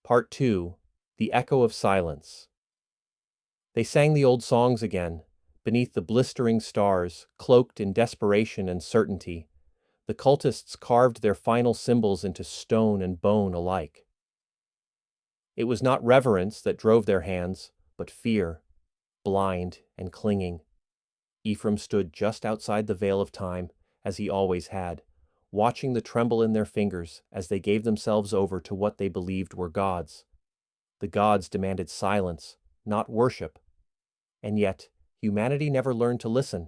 Part 2. The Echo of Silence. They sang the old songs again, beneath the blistering stars, cloaked in desperation and certainty. The cultists carved their final symbols into stone and bone alike. It was not reverence that drove their hands, but fear, blind and clinging. Ephraim stood just outside the veil of time, as he always had, watching the tremble in their fingers as they gave themselves over to what they believed were gods. The gods demanded silence, not worship. And yet, humanity never learned to listen.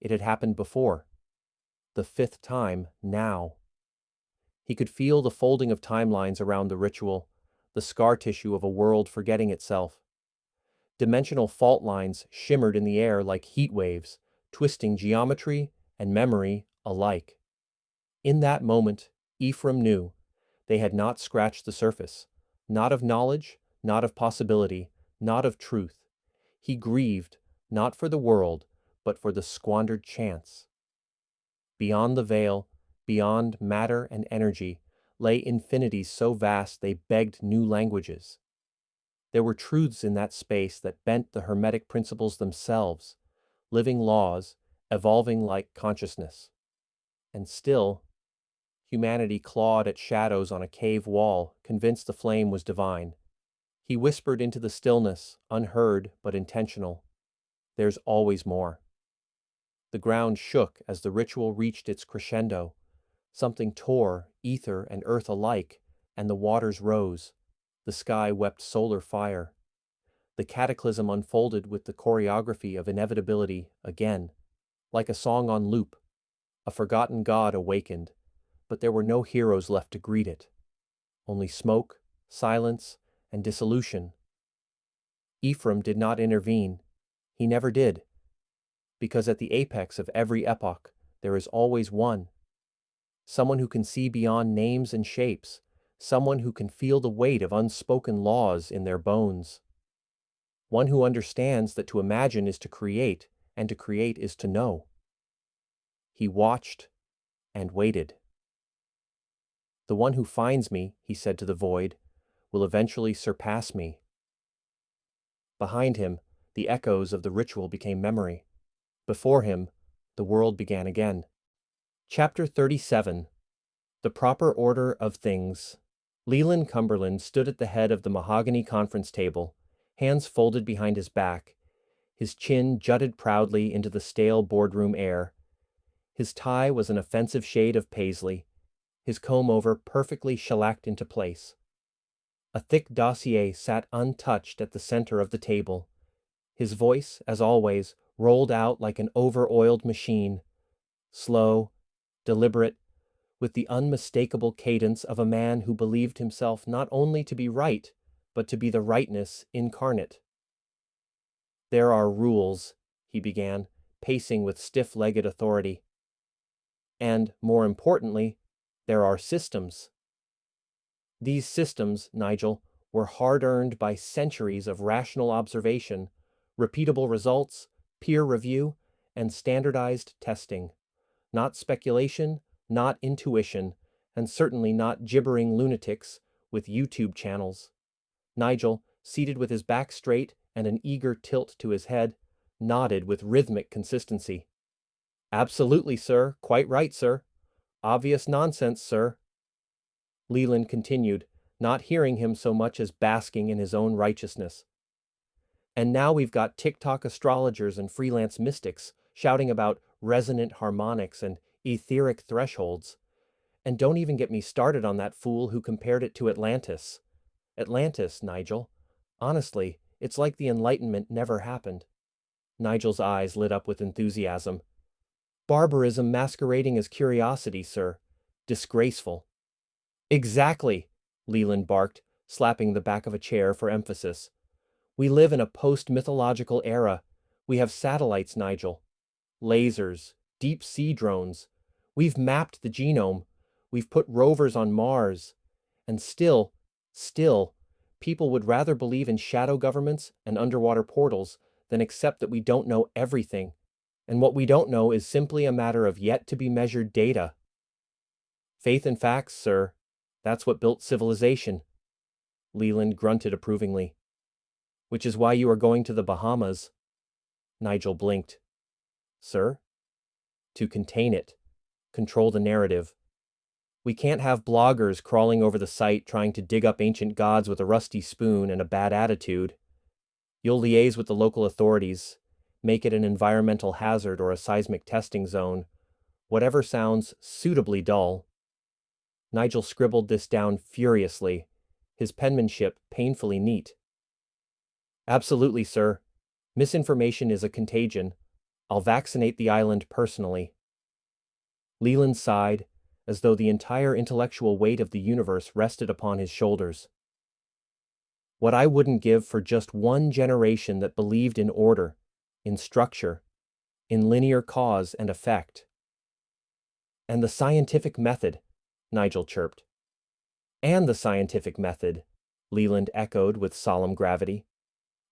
It had happened before. The fifth time, now. He could feel the folding of timelines around the ritual, the scar tissue of a world forgetting itself. Dimensional fault lines shimmered in the air like heat waves, twisting geometry and memory alike. In that moment, Ephraim knew they had not scratched the surface, not of knowledge, not of possibility, not of truth. He grieved, not for the world, but for the squandered chance. Beyond the veil, beyond matter and energy, lay infinities so vast they begged new languages. There were truths in that space that bent the hermetic principles themselves, living laws, evolving like consciousness. And still, humanity clawed at shadows on a cave wall, convinced the flame was divine. He whispered into the stillness, unheard but intentional. There's always more. The ground shook as the ritual reached its crescendo. Something tore, ether and earth alike, and the waters rose. The sky wept solar fire. The cataclysm unfolded with the choreography of inevitability again, like a song on loop. A forgotten god awakened, but there were no heroes left to greet it. Only smoke, silence, and dissolution. Ephraim did not intervene. He never did. Because at the apex of every epoch, there is always one. Someone who can see beyond names and shapes, someone who can feel the weight of unspoken laws in their bones. One who understands that to imagine is to create, and to create is to know. He watched and waited. The one who finds me, he said to the void, will eventually surpass me. Behind him, the echoes of the ritual became memory. Before him, the world began again. Chapter 37. The Proper Order of Things. Leland Cumberland stood at the head of the mahogany conference table, hands folded behind his back. His chin jutted proudly into the stale boardroom air. His tie was an offensive shade of paisley, his comb-over perfectly shellacked into place. A thick dossier sat untouched at the center of the table. His voice, as always, rolled out like an over-oiled machine, slow, deliberate, with the unmistakable cadence of a man who believed himself not only to be right, but to be the rightness incarnate. There are rules, he began, pacing with stiff-legged authority. And, more importantly, there are systems. These systems, Nigel, were hard-earned by centuries of rational observation, repeatable results, peer review, and standardized testing. Not speculation, not intuition, and certainly not gibbering lunatics with YouTube channels. Nigel, seated with his back straight and an eager tilt to his head, nodded with rhythmic consistency. Absolutely, sir. Quite right, sir. Obvious nonsense, sir. Leland continued, not hearing him so much as basking in his own righteousness. And now we've got TikTok astrologers and freelance mystics shouting about resonant harmonics and etheric thresholds. And don't even get me started on that fool who compared it to Atlantis. Atlantis, Nigel. Honestly, it's like the Enlightenment never happened. Nigel's eyes lit up with enthusiasm. Barbarism masquerading as curiosity, sir. Disgraceful. Exactly, Leland barked, slapping the back of a chair for emphasis. We live in a post-mythological era. We have satellites, Nigel. Lasers, deep-sea drones. We've mapped the genome. We've put rovers on Mars. And still, people would rather believe in shadow governments and underwater portals than accept that we don't know everything. And what we don't know is simply a matter of yet-to-be-measured data. Faith and facts, sir. That's what built civilization. Leland grunted approvingly. Which is why you are going to the Bahamas. Nigel blinked. Sir? To contain it. Control the narrative. We can't have bloggers crawling over the site trying to dig up ancient gods with a rusty spoon and a bad attitude. You'll liaise with the local authorities, make it an environmental hazard or a seismic testing zone, whatever sounds suitably dull. Nigel scribbled this down furiously, his penmanship painfully neat. Absolutely, sir. Misinformation is a contagion. I'll vaccinate the island personally. Leland sighed, as though the entire intellectual weight of the universe rested upon his shoulders. What I wouldn't give for just one generation that believed in order, in structure, in linear cause and effect. And the scientific method, Nigel chirped. And the scientific method, Leland echoed with solemn gravity.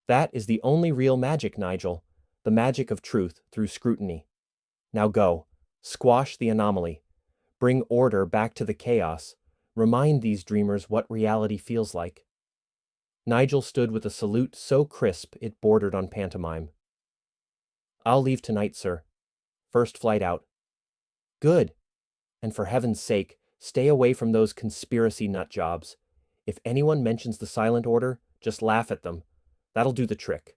That is the only real magic, Nigel, the magic of truth through scrutiny. Now go, squash the anomaly, bring order back to the chaos, remind these dreamers what reality feels like. Nigel stood with a salute so crisp it bordered on pantomime. I'll leave tonight, sir. First flight out. Good. And for heaven's sake, stay away from those conspiracy nut jobs. If anyone mentions the silent order, just laugh at them. That'll do the trick.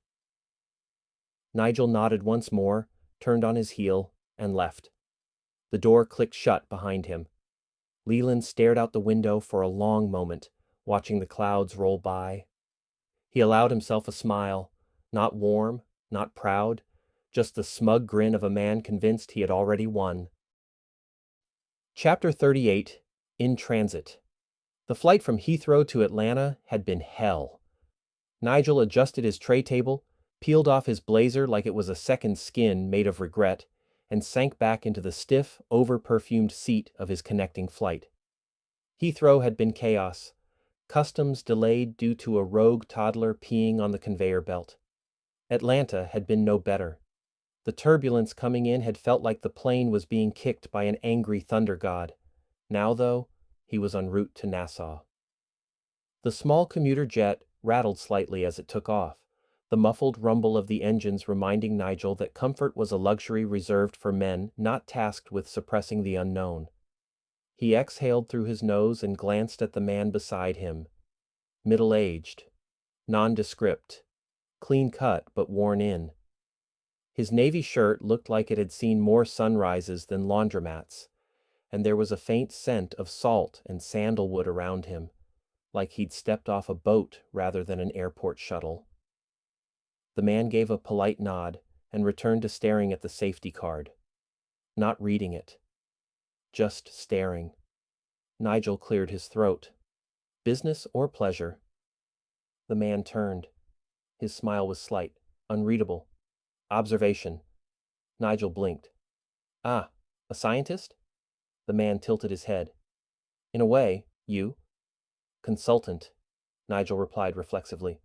Nigel nodded once more, turned on his heel, and left. The door clicked shut behind him. Leland stared out the window for a long moment, watching the clouds roll by. He allowed himself a smile, not warm, not proud, just the smug grin of a man convinced he had already won. Chapter 38, In Transit. The flight from Heathrow to Atlanta had been hell. Nigel adjusted his tray table, peeled off his blazer like it was a second skin made of regret, and sank back into the stiff, over-perfumed seat of his connecting flight. Heathrow had been chaos. Customs delayed due to a rogue toddler peeing on the conveyor belt. Atlanta had been no better. The turbulence coming in had felt like the plane was being kicked by an angry thunder god. Now, though, he was en route to Nassau. The small commuter jet rattled slightly as it took off, the muffled rumble of the engines reminding Nigel that comfort was a luxury reserved for men not tasked with suppressing the unknown. He exhaled through his nose and glanced at the man beside him. Middle-aged, nondescript, clean-cut but worn in. His navy shirt looked like it had seen more sunrises than laundromats, and there was a faint scent of salt and sandalwood around him, like he'd stepped off a boat rather than an airport shuttle. The man gave a polite nod and returned to staring at the safety card. Not reading it. Just staring. Nigel cleared his throat. Business or pleasure? The man turned. His smile was slight, unreadable. Observation. Nigel blinked. Ah, a scientist? The man tilted his head. In a way, you? Consultant, Nigel replied reflexively.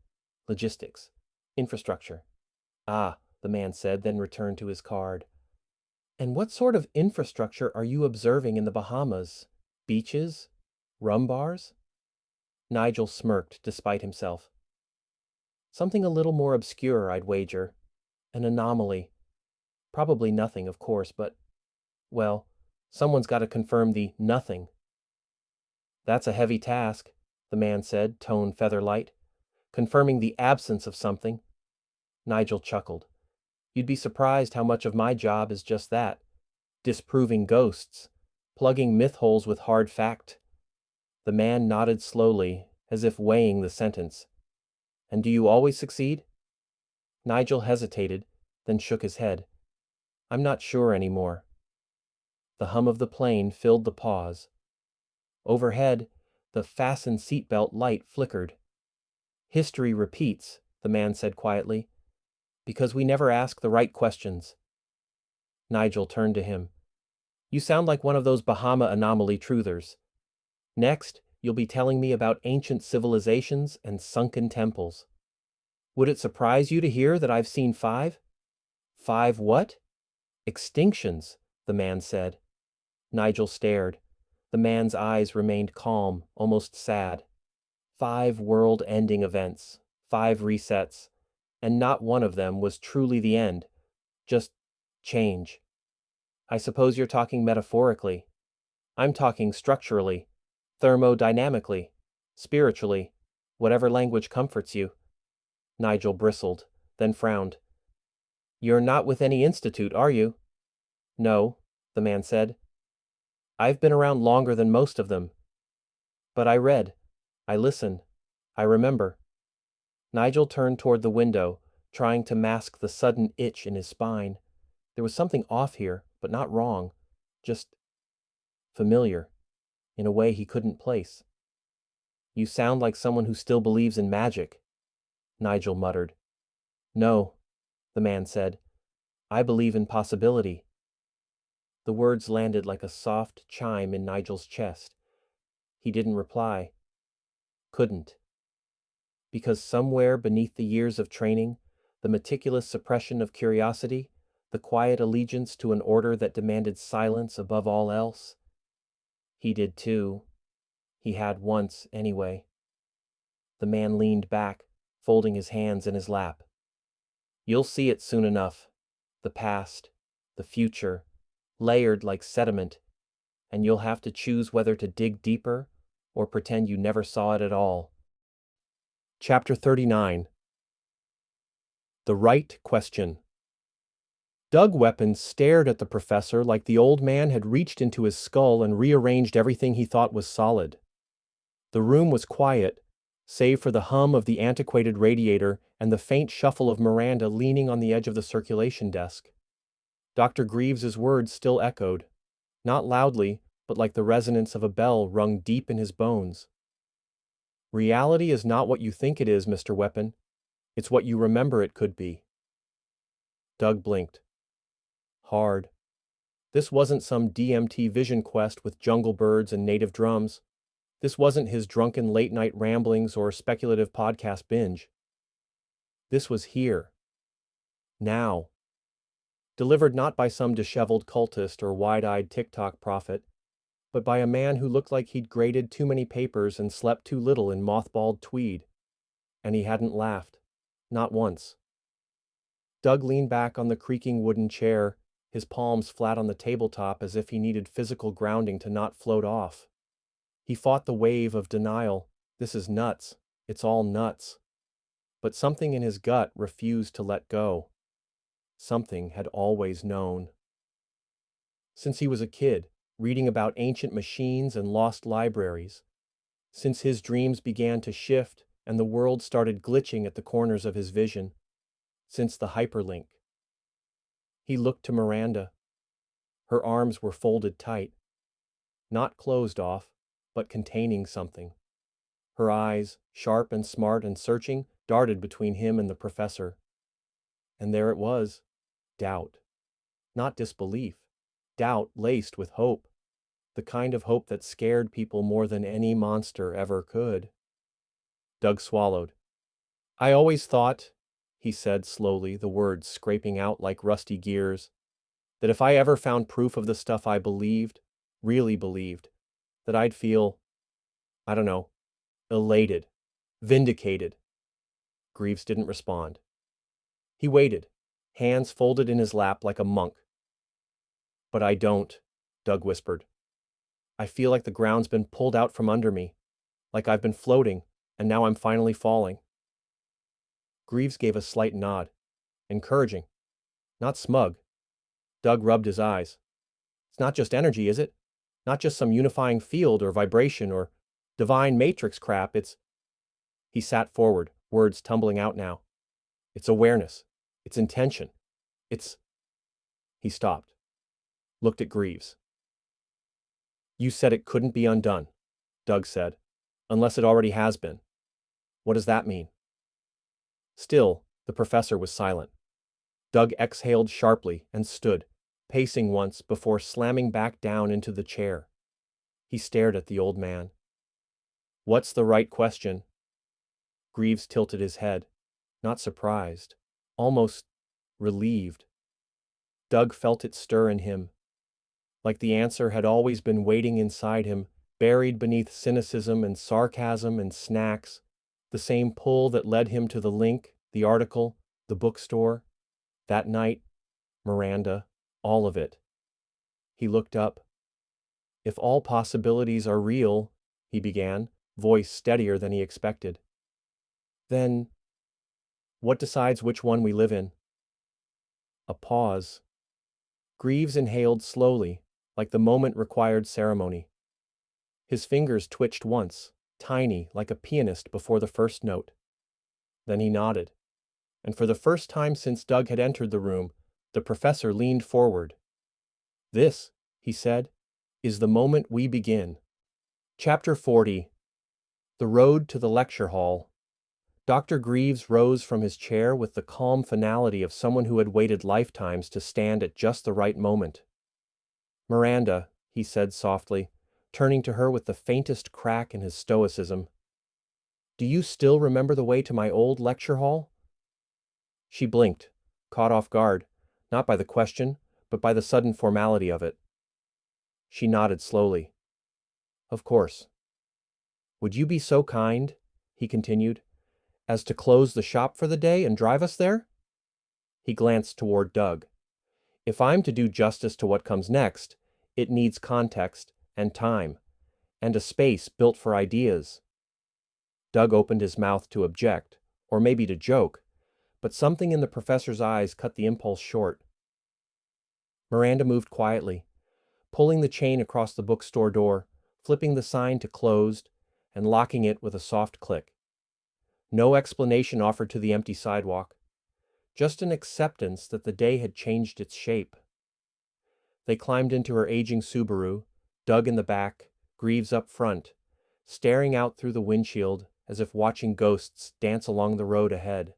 Logistics. Infrastructure. Ah, the man said, then returned to his card. And what sort of infrastructure are you observing in the Bahamas? Beaches? Rum bars? Nigel smirked despite himself. Something a little more obscure, I'd wager. An anomaly. Probably nothing, of course, but, well, someone's got to confirm the nothing. That's a heavy task, the man said, tone feather-light. Confirming the absence of something. Nigel chuckled. You'd be surprised how much of my job is just that. Disproving ghosts. Plugging myth holes with hard fact. The man nodded slowly, as if weighing the sentence. And do you always succeed? Nigel hesitated, then shook his head. I'm not sure anymore. The hum of the plane filled the pause. Overhead, the fasten seatbelt light flickered. History repeats, the man said quietly, because we never ask the right questions. Nigel turned to him. You sound like one of those Bahama anomaly truthers. Next, you'll be telling me about ancient civilizations and sunken temples. Would it surprise you to hear that I've seen 5? 5 what? Extinctions, the man said. Nigel stared. The man's eyes remained calm, almost sad. 5 world-ending events, 5 resets, and not one of them was truly the end, just change. I suppose you're talking metaphorically. I'm talking structurally, thermodynamically, spiritually, whatever language comforts you. Nigel bristled, then frowned. You're not with any institute, are you? No, the man said. I've been around longer than most of them. But I read. I listen. I remember. Nigel turned toward the window, trying to mask the sudden itch in his spine. There was something off here, but not wrong. Just familiar, in a way he couldn't place. You sound like someone who still believes in magic, Nigel muttered. No, the man said. I believe in possibility. The words landed like a soft chime in Nigel's chest. He didn't reply. Couldn't. Because somewhere beneath the years of training, the meticulous suppression of curiosity, the quiet allegiance to an order that demanded silence above all else, he did too. He had once, anyway. The man leaned back, folding his hands in his lap. You'll see it soon enough. The past, the future, layered like sediment, and you'll have to choose whether to dig deeper or pretend you never saw it at all. Chapter 39. The Right Question. Doug Weapons stared at the professor like the old man had reached into his skull and rearranged everything he thought was solid. The room was quiet, save for the hum of the antiquated radiator and the faint shuffle of Miranda leaning on the edge of the circulation desk. Dr. Greaves's words still echoed, not loudly, but like the resonance of a bell rung deep in his bones. Reality is not what you think it is, Mr. Weapon. It's what you remember it could be. Doug blinked. Hard. This wasn't some DMT vision quest with jungle birds and native drums. This wasn't his drunken late-night ramblings or speculative podcast binge. This was here. Now. Delivered not by some disheveled cultist or wide-eyed TikTok prophet, but by a man who looked like he'd graded too many papers and slept too little in mothballed tweed. And he hadn't laughed. Not once. Doug leaned back on the creaking wooden chair, his palms flat on the tabletop as if he needed physical grounding to not float off. He fought the wave of denial. This is nuts. It's all nuts. But something in his gut refused to let go. Something had always known. Since he was a kid, reading about ancient machines and lost libraries. Since his dreams began to shift and the world started glitching at the corners of his vision. Since the hyperlink. He looked to Miranda. Her arms were folded tight. Not closed off, but containing something. Her eyes, sharp and smart and searching, darted between him and the professor. And there it was. Doubt. Not disbelief. Doubt laced with hope. The kind of hope that scared people more than any monster ever could. Doug swallowed. I always thought, he said slowly, the words scraping out like rusty gears, that if I ever found proof of the stuff I believed, really believed, that I'd feel, I don't know, elated, vindicated. Greaves didn't respond. He waited, hands folded in his lap like a monk. But I don't, Doug whispered. I feel like the ground's been pulled out from under me, like I've been floating, and now I'm finally falling. Greaves gave a slight nod, encouraging, not smug. Doug rubbed his eyes. It's not just energy, is it? Not just some unifying field or vibration or divine matrix crap, it's... He sat forward, words tumbling out now. It's awareness. It's intention. It's... He stopped. Looked at Greaves. You said it couldn't be undone, Doug said, unless it already has been. What does that mean? Still, the professor was silent. Doug exhaled sharply and stood, pacing once before slamming back down into the chair. He stared at the old man. What's the right question? Greaves tilted his head, not surprised, almost relieved. Doug felt it stir in him, like the answer had always been waiting inside him, buried beneath cynicism and sarcasm and snacks, the same pull that led him to the link, the article, the bookstore. That night, Miranda, all of it. He looked up. "If all possibilities are real," he began, voice steadier than he expected, "then what decides which one we live in?" A pause. Greaves inhaled slowly, like the moment required ceremony. His fingers twitched once, tiny, like a pianist before the first note. Then he nodded, and for the first time since Doug had entered the room, the professor leaned forward. "This," he said, "is the moment we begin." Chapter 40. The Road to the Lecture Hall. Dr. Greaves rose from his chair with the calm finality of someone who had waited lifetimes to stand at just the right moment. "Miranda," he said softly, turning to her with the faintest crack in his stoicism, "do you still remember the way to my old lecture hall?" She blinked, caught off guard, not by the question, but by the sudden formality of it. She nodded slowly. "Of course." "Would you be so kind," he continued, "as to close the shop for the day and drive us there?" He glanced toward Doug. "If I'm to do justice to what comes next, it needs context and time, and a space built for ideas." Doug opened his mouth to object, or maybe to joke, but something in the professor's eyes cut the impulse short. Miranda moved quietly, pulling the chain across the bookstore door, flipping the sign to closed, and locking it with a soft click. No explanation offered to the empty sidewalk, just an acceptance that the day had changed its shape. They climbed into her aging Subaru, Doug in the back, Greaves up front, staring out through the windshield as if watching ghosts dance along the road ahead.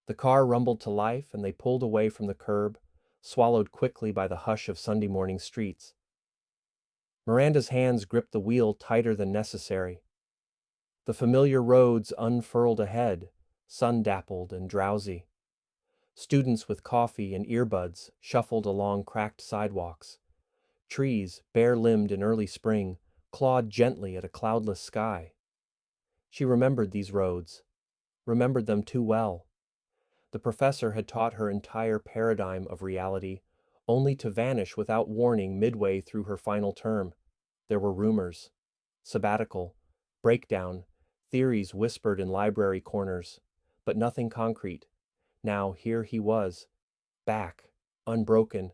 The car rumbled to life and they pulled away from the curb, swallowed quickly by the hush of Sunday morning streets. Miranda's hands gripped the wheel tighter than necessary. The familiar roads unfurled ahead, sun-dappled and drowsy. Students with coffee and earbuds shuffled along cracked sidewalks. Trees, bare-limbed in early spring, clawed gently at a cloudless sky. She remembered these roads, remembered them too well. The professor had taught her entire paradigm of reality, only to vanish without warning midway through her final term. There were rumors, sabbatical, breakdown, theories whispered in library corners, but nothing concrete. Now here he was, back, unbroken,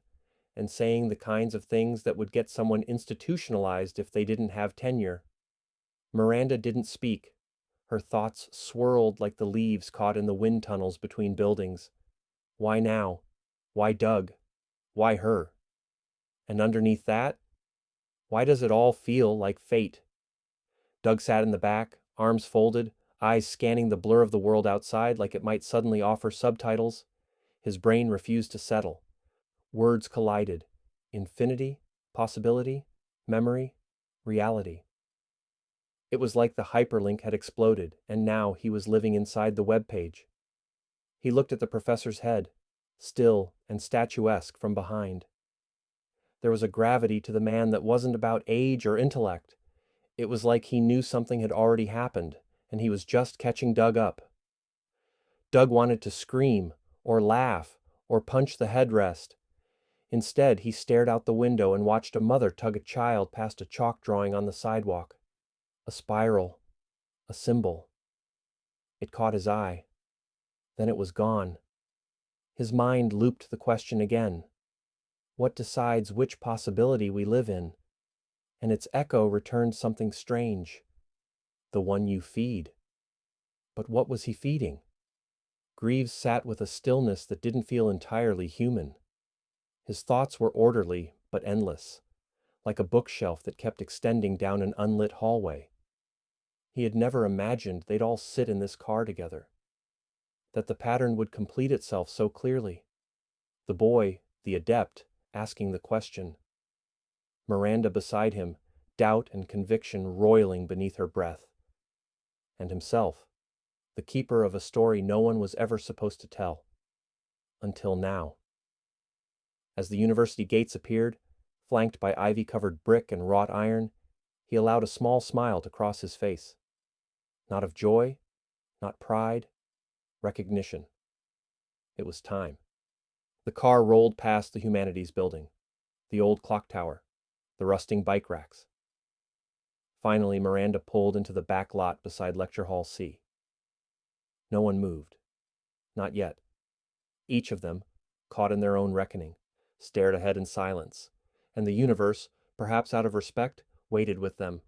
and saying the kinds of things that would get someone institutionalized if they didn't have tenure. Miranda didn't speak. Her thoughts swirled like the leaves caught in the wind tunnels between buildings. Why now? Why Doug? Why her? And underneath that, why does it all feel like fate? Doug sat in the back, arms folded, eyes scanning the blur of the world outside like it might suddenly offer subtitles. His brain refused to settle. Words collided. Infinity, possibility, memory, reality. It was like the hyperlink had exploded, and now he was living inside the web page. He looked at the professor's head, still and statuesque from behind. There was a gravity to the man that wasn't about age or intellect. It was like he knew something had already happened, and he was just catching Doug up. Doug wanted to scream, or laugh, or punch the headrest. Instead, he stared out the window and watched a mother tug a child past a chalk drawing on the sidewalk. A spiral. A symbol. It caught his eye. Then it was gone. His mind looped the question again. What decides which possibility we live in? And its echo returned something strange. The one you feed. But what was he feeding? Greaves sat with a stillness that didn't feel entirely human. His thoughts were orderly, but endless, like a bookshelf that kept extending down an unlit hallway. He had never imagined they'd all sit in this car together, that the pattern would complete itself so clearly. The boy, the adept, asking the question. Miranda beside him, doubt and conviction roiling beneath her breath. And himself, the keeper of a story no one was ever supposed to tell. Until now. As the university gates appeared, flanked by ivy-covered brick and wrought iron, He allowed a small smile to cross his face. Not of joy, not pride, recognition. It was time. The car rolled past the Humanities Building, the old clock tower, the rusting bike racks. Finally, Miranda pulled into the back lot beside Lecture Hall C. No one moved. Not yet. Each of them, caught in their own reckoning, stared ahead in silence, and the universe, perhaps out of respect, waited with them,